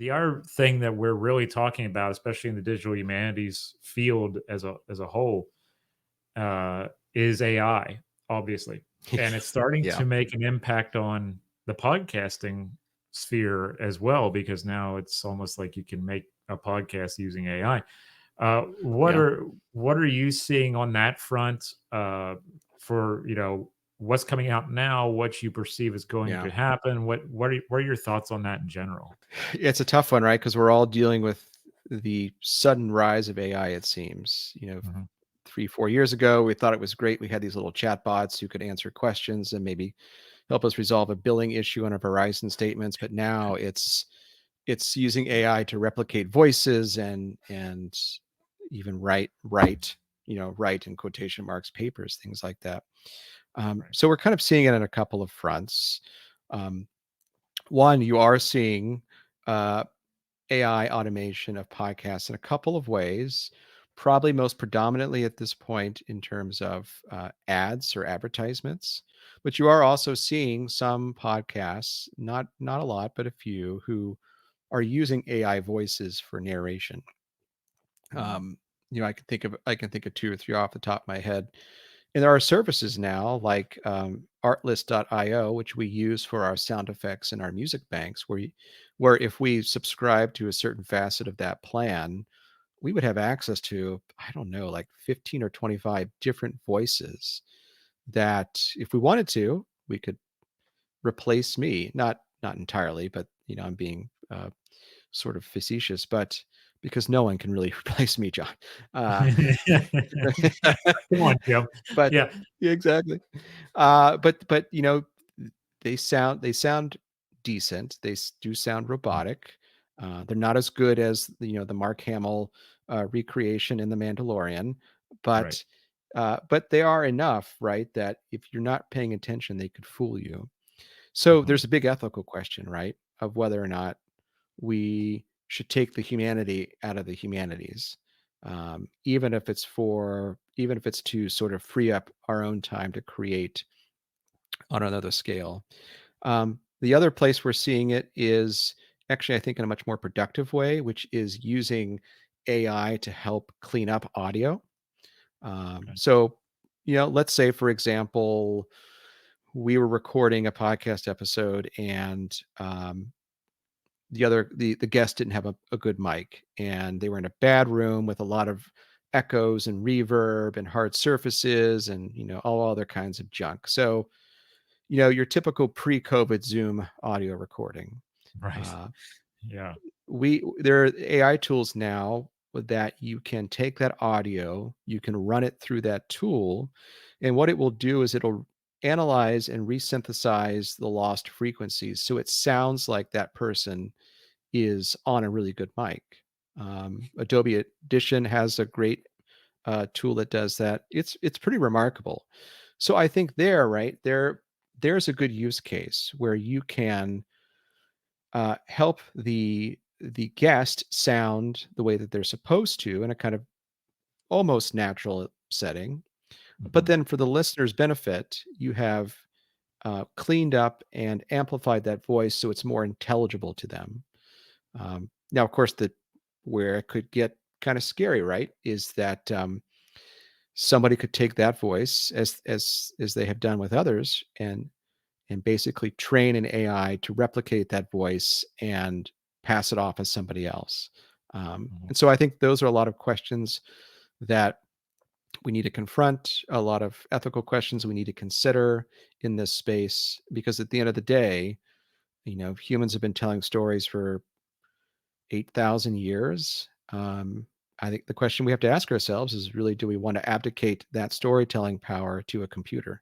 the other thing that we're really talking about, especially in the digital humanities field as a whole, uh, is AI, obviously, and it's starting Yeah. to make an impact on the podcasting sphere as well, because now it's almost like you can make a podcast using AI. What Yeah. are what are you seeing on that front, for, what's coming out now, what you perceive is going Yeah. to happen? What are your thoughts on that in general? It's a tough one, right? Because we're all dealing with the sudden rise of AI, it seems. 3, 4 years ago, we thought it was great. We had these little chat bots who could answer questions and maybe help us resolve a billing issue on our Verizon statements. But now it's using AI to replicate voices and even write in quotation marks papers, things like that. Right. So we're kind of seeing it on a couple of fronts. Um, One, you are seeing uh, AI automation of podcasts in a couple of ways, probably most predominantly at this point in terms of ads or advertisements. But you are also seeing some podcasts, not a lot, but a few, who are using AI voices for narration. Mhm. Um, I can think of 2 or 3 off the top of my head. And there are services now like artlist.io, which we use for our sound effects and our music banks, where if we subscribe to a certain facet of that plan, we would have access to, I don't know, like 15 or 25 different voices that if we wanted to, we could replace me. Not entirely, but I'm being sort of facetious, but because no one can really replace me, John. Uh, Come on, Jim. but Yeah. yeah, exactly. But they sound decent. Do sound Mm. robotic. They're not as good as the Mark Hamill recreation in The Mandalorian, Right. but they are enough, right? That if you're not paying attention, they could fool you. So Mhm. there's a big ethical question, right, of whether or not we should take the humanity out of the humanities, even if it's to sort of free up our own time to create on another scale. The other place we're seeing it is actually, I think, in a much more productive way, which is using AI to help clean up audio. Okay. So, let's say, for example, we were recording a podcast episode and the guest didn't have a good mic and they were in a bad room with a lot of echoes and reverb and hard surfaces and all other kinds of junk. So your typical pre-COVID Zoom audio recording. Right. uh, Yeah. there are AI tools now that you can take that audio, you can run it through that tool, and what it will do is it'll analyze and resynthesize the lost frequencies so it sounds like that person is on a really good mic. Adobe Audition has a great tool that does that. It's pretty remarkable. So I think there's a good use case where you can help the guest sound the way that they're supposed to in a kind of almost natural setting. But Mhm. then for the listener's benefit, you have cleaned up and amplified that voice so it's more intelligible to them. Now, of course, the where it could get kind of scary, right, is that somebody could take that voice as they have done with others and basically train an AI to replicate that voice and pass it off as somebody else. Mhm. And so I think those are a lot of questions that we need to confront, a lot of ethical questions we need to consider in this space, because at the end of the day, humans have been telling stories for 8,000 years. I think the question we have to ask ourselves is really, do we want to abdicate that storytelling power to a computer?